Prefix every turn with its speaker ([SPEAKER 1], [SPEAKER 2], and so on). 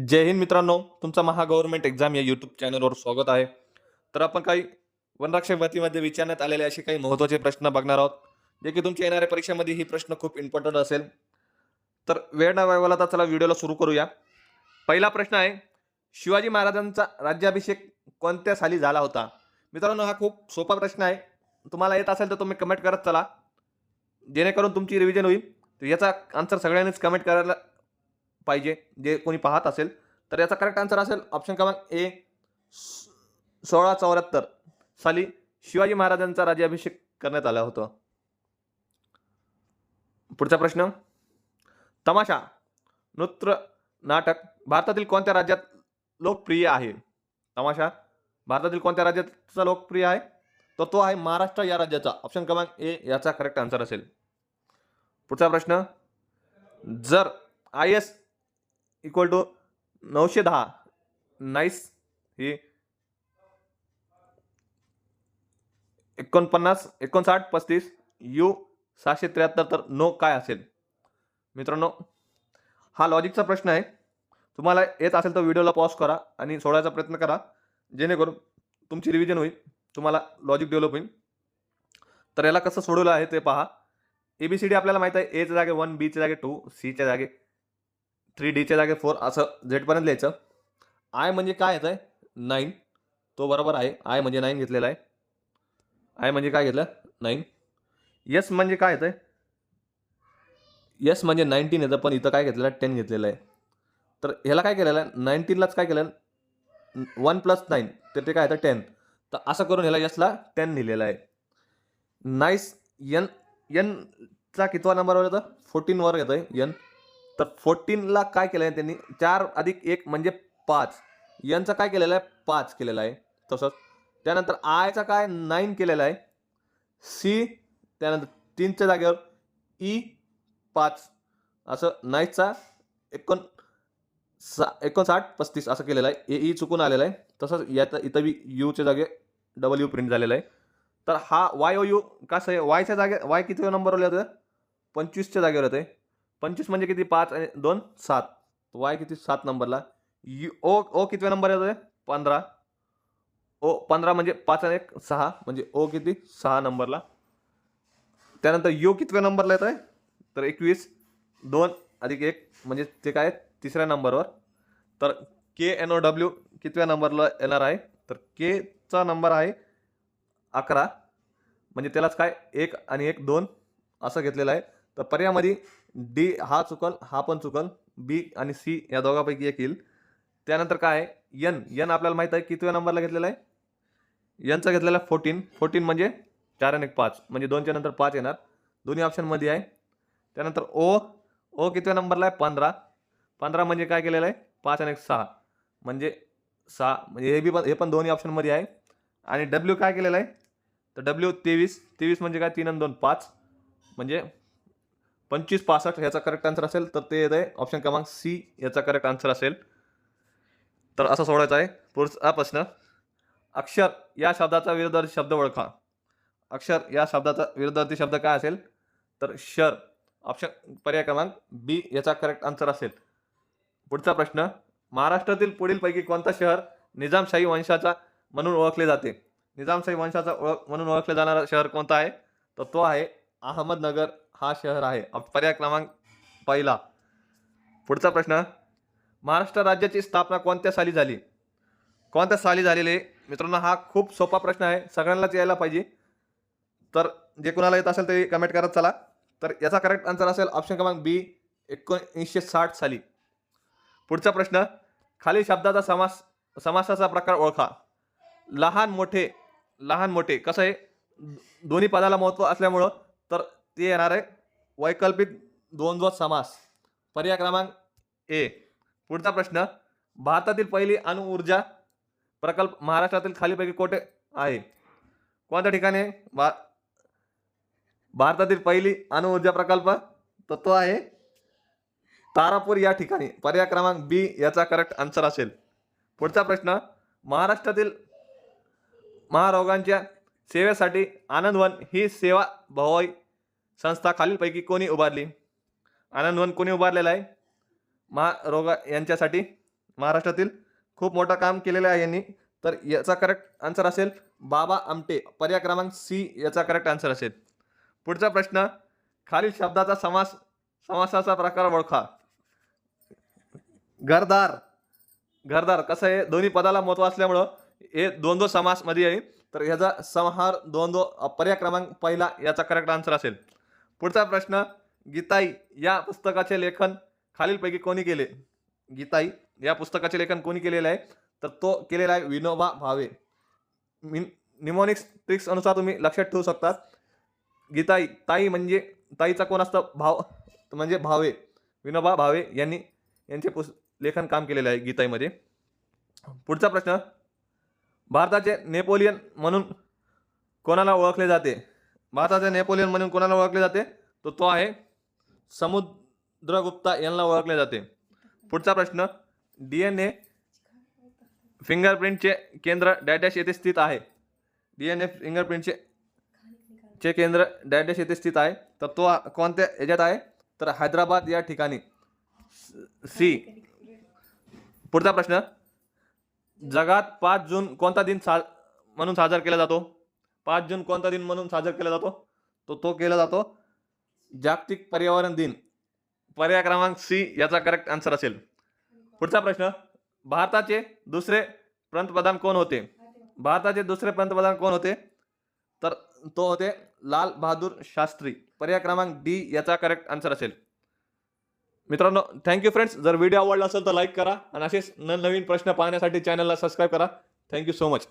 [SPEAKER 1] जय हिंद मित्रांनो, तुमचा महा government exam या यूट्यूब चॅनलवर स्वागत आहे. तर आपण काही वनरक्षक भरतीमध्ये विचारण्यात आलेले असे काही महत्त्वाचे प्रश्न बघणार आहोत, जे की तुमच्या येणाऱ्या परीक्षेमध्ये ही प्रश्न खूप इम्पॉर्टंट असेल. तर वेळ न वाया तर चला व्हिडिओला सुरू करूया. पहिला प्रश्न आहे, शिवाजी महाराजांचा राज्याभिषेक कोणत्या साली झाला होता? मित्रांनो, हा खूप सोपा प्रश्न आहे. तुम्हाला येत असेल तर तुम्ही कमेंट करत चला, जेणेकरून तुमची रिव्हिजन होईल. तर याचा आन्सर सगळ्यांनीच कमेंट करायला पाहिजे, जे कोणी पाहत असेल. तर याचा करेक्ट आन्सर असेल ऑप्शन क्रमांक ए, 1674 साली शिवाजी महाराजांचा राज्याभिषेक करण्यात आला होता. पुढचा प्रश्न, तमाशा नृत्य नाटक भारतातील कोणत्या राज्यात लोकप्रिय आहे? तमाशा भारतातील कोणत्या राज्याचा लोकप्रिय आहे? तर तो आहे महाराष्ट्र या राज्याचा. ऑप्शन क्रमांक ए याचा करेक्ट आन्सर असेल. पुढचा प्रश्न, जर आय एस इक्वल टू 910 नाईस ही 49 59 35 यू 673 तर नो काय असेल? मित्रांनो, हा लॉजिकचा प्रश्न आहे. तुम्हाला येत असेल तर व्हिडिओला पॉज करा आणि सोडवायचा प्रयत्न करा, जेणेकरून तुमची रिव्हिजन होईल, तुम्हाला लॉजिक डेव्हलप होईल. तर याला कसं सोडवलं आहे ते पहा. ABCD आपल्याला माहित आहे. एच्या जागे 1, बीच्या जागे 2, सीच्या जागे 3, डीच्या जागे 4 असं झेडपर्यंत लिहायचं. आय म्हणजे काय येत आहे? 9. तो बरोबर आहे. आय म्हणजे 9 घेतलेला आहे. आय म्हणजे काय घेतलं? 9. यस म्हणजे काय येत आहे? यस म्हणजे 19 येतं, पण इथं काय घेतलेलं आहे? 10 घेतलेलं आहे. तर ह्याला काय केलेलं आहे? 19लाच काय केलं? 1 + 9 तर ते काय येतं? 10. तर असं करून ह्याला यसला 10 लिहिलेलं आहे. नाईस एन एनचा कितवा नंबरवर येतं? 14 वर येतोय एन. तर 14ला काय केलं आहे त्यांनी? 4 + 1 म्हणजे 5. एनचा काय केलेलं आहे? 5 केलेला आहे. तसंच त्यानंतर आयचा काय? 9 केलेला आहे. सी त्यानंतर 3च्या जागेवर ई 5 असं नाईसचा 59 35 असं केलेलं आहे. ए ई चुकून आलेलं आहे. तसंच यात इथं बी यूच्या जागे डबल यू प्रिंट झालेला आहे. तर हा वाय ओ यू कसं आहे? वायच्या जागे वाय किती नंबरवर येतं? 25च्या जागेवर येते. 25 म्हणजे किती? 5 आणि 2 7. वाय किती? 7 नंबरला. यू ओ ओ कितव्या नंबर येतोय? 15. ओ 15 म्हणजे 5 आणि 1 6 म्हणजे ओ किती? 6 नंबरला. त्यानंतर यू कितव्या नंबरला येतोय? तर 21. 2 + 1 म्हणजे ते काय? तिसऱ्या नंबरवर. तर KNOW कितव्या नंबरला येणार आहे? तर केचा नंबर आहे 11. म्हणजे त्यालाच काय 1 आणि 1 2 असं घेतलेलं आहे. तर पर्यायामध्ये डी हा चुकल, हा पण चुकल. बी आणि सी या दोघांपैकी एक येईल. त्यानंतर काय आहे? एन आपल्याला माहित आहे कितव्या नंबरला घेतलेला आहे? एनचा घेतलेला 14. 14 म्हणजे 4 आणि 1 5 म्हणजे 2च्या नंतर 5 येणार. दोन्ही ऑप्शनमध्ये आहे. त्यानंतर ओ कितव्या नंबरला आहे? 15. 15 म्हणजे काय केलेलं आहे? 5 आणि 1 6 म्हणजे 6 म्हणजे हे पण दोन्ही ऑप्शनमध्ये आहे. आणि डब्ल्यू काय केलेलं आहे? तर डब्ल्यू 23. 23 म्हणजे काय? 3 आणि 2 5 म्हणजे 25 65 ह्याचा करेक्ट आन्सर असेल तर ते येत आहे ऑप्शन क्रमांक सी याचा करेक्ट आन्सर असेल. तर असं सोडायचं आहे. पुढचा प्रश्न, अक्षर या शब्दाचा विरुद्धार्थी शब्द ओळखा. अक्षर या शब्दाचा विरुद्धार्थी शब्द काय असेल? तर शर. ऑप्शन पर्याय क्रमांक बी याचा करेक्ट आन्सर असेल. पुढचा प्रश्न, महाराष्ट्रातील पुढीलपैकी कोणता शहर निजामशाही वंशाचा म्हणून ओळखले जाते? निजामशाही वंशाचा म्हणून ओळखले जाणारा शहर कोणता आहे? तर तो आहे अहमदनगर हा शहर आहे. पर्याय क्रमांक पहिला. पुढचा प्रश्न, महाराष्ट्र राज्याची स्थापना कोणत्या साली झाली? कोणत्या साली झालेली आहे? मित्रांनो, हा खूप सोपा प्रश्न आहे, सगळ्यांनाच यायला पाहिजे. तर जे कोणाला येत असेल ते कमेंट करत चला. तर याचा करेक्ट आन्सर असेल ऑप्शन क्रमांक बी 1960 साली. पुढचा प्रश्न, खालील शब्दाचा समासाचा प्रकार ओळखा. लहान मोठे. लहान मोठे कसं आहे? दोन्ही पदाला महत्त्व असल्यामुळं तर ते येणार आहे वैकल्पिक द्वंद्व समास. पर्याय क्रमांक ए. पुढचा प्रश्न, भारतातील पहिली अणुऊर्जा प्रकल्प महाराष्ट्रातील खालीपैकी कोठे आहे? कोणत्या ठिकाणी आहे? भारतातील पहिली अणुऊर्जा प्रकल्प तर तो आहे तारापूर या ठिकाणी. पर्याय क्रमांक बी याचा करेक्ट आन्सर असेल. पुढचा प्रश्न, महाराष्ट्रातील महारोगांच्या सेवेसाठी आनंदवन ही सेवाभावी संस्था खालीलपैकी कोणी उभारली? आनंदवन कोणी उभारलेला आहे महारोग यांच्यासाठी? महाराष्ट्रातील खूप मोठं काम केलेलं आहे यांनी. तर याचा करेक्ट आन्सर असेल बाबा आमटे. पर्याय क्रमांक सी याचा करेक्ट आन्सर असेल. पुढचा प्रश्न, खालील शब्दाचा समासाचा प्रकार ओळखा. घरदार. घरदार कसं आहे, दोन्ही पदाला महत्व असल्यामुळं हे द्वंद्व समास मध्ये आहे. तर ह्याचा संहार द्वंद्व पर्याय क्रमांक पहिला याचा करेक्ट आन्सर असेल. पुढचा प्रश्न, गीताई या पुस्तकाचे लेखन खालीलपैकी कोणी केले. गीताई या पुस्तकाचे लेखन कोणी केलेलं आहे, तर तो केलेला आहे विनोबा भावे. निमोनिक्स ट्रिक्स अनुसार तुम्ही लक्षात ठेवू शकता. गीताई, ताई म्हणजे ताईचा कोण असतं, भाव म्हणजे भावे. विनोबा भावे यांनी यांचे लेखन काम केलेलं आहे गीताईमध्ये. पुढचा प्रश्न, भारताचे नेपोलियन म्हणून कोणाला ओळखले जाते. भारताचे नेपोलियन म्हणून कोणाला ओळखले जाते, तर तो आहे समुद्रगुप्ता यांना ओळखले जाते. पुढचा प्रश्न, DNA फिंगरप्रिंटचे केंद्र डॅश येथे स्थित आहे. DNA फिंगरप्रिंटचे केंद्र डॅश येथे स्थित आहे, तर तो कोणत्या याच्यात आहे, तर हैदराबाद या ठिकाणी. सी. पुढचा प्रश्न, जगात 5 जून कोणता दिन म्हणून साजरा केला जातो. 5 जून कोणता दिन म्हणून साजरा केला जातो, तो केला जातो जागतिक पर्यावरण दिन. पर्याय क्रमांक सी याचा करेक्ट आन्सर असेल. पुढचा प्रश्न, भारताचे दुसरे पंतप्रधान कोण होते. भारताचे दुसरे पंतप्रधान कोण होते, तर तो होते लाल बहादूर शास्त्री. पर्याय क्रमांक डी याचा करेक्ट आन्सर असेल. मित्रांनो, थँक्यू फ्रेंड्स. जर व्हिडिओ आवडला असेल तर लाईक करा आणि असेच नवीन प्रश्न पाहण्यासाठी चॅनलला सबस्क्राईब करा. Thank you so much.